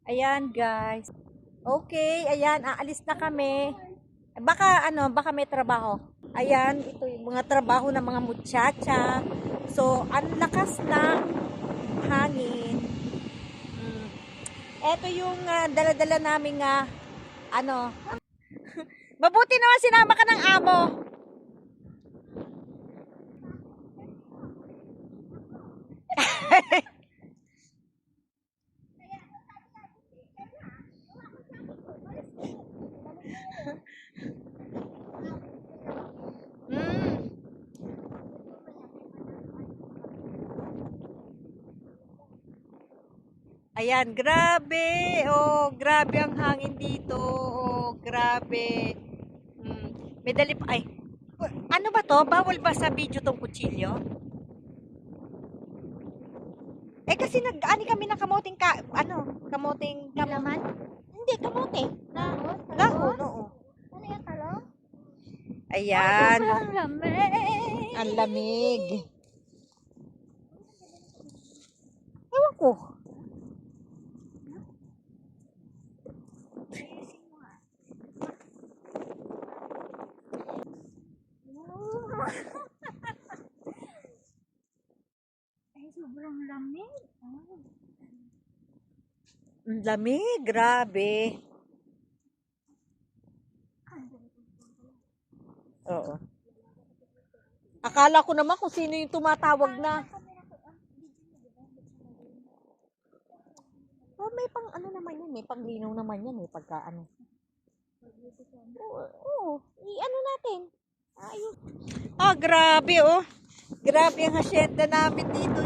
Ayan, guys. Okay, ayan, aalis na kami. Baka may trabaho. Ayan, ito yung mga trabaho ng mga muchacha. So, ang lakas na hangin. Ito yung dala-dala naming ano. Mabuti naman sinama ka ng amo. Mm. Ayan, grabe. Oh, grabe ang hangin dito. Oh, grabe. May dali pa. Ay, ano ba to? Bawal ba sa video tong kutsilyo? Eh kasi nag-ani kami ng kamuting kamuting Laman? Hindi, kamote. Dahon? Dahon, oo. Ano yung talong? Ayan. Sobrang lamig. Ang lamig. Ewan ko. Ay, sobrang lamig. Ang lamig, grabe. Oo. Akala ko naman kung sino yung tumatawag na. Oh, may pang ano naman yan eh, panglinaw naman yan eh, pagka ano. Oo, i-ano natin. Ayun. Ah, grabe oh. Grabe ang hasyenda namin dito.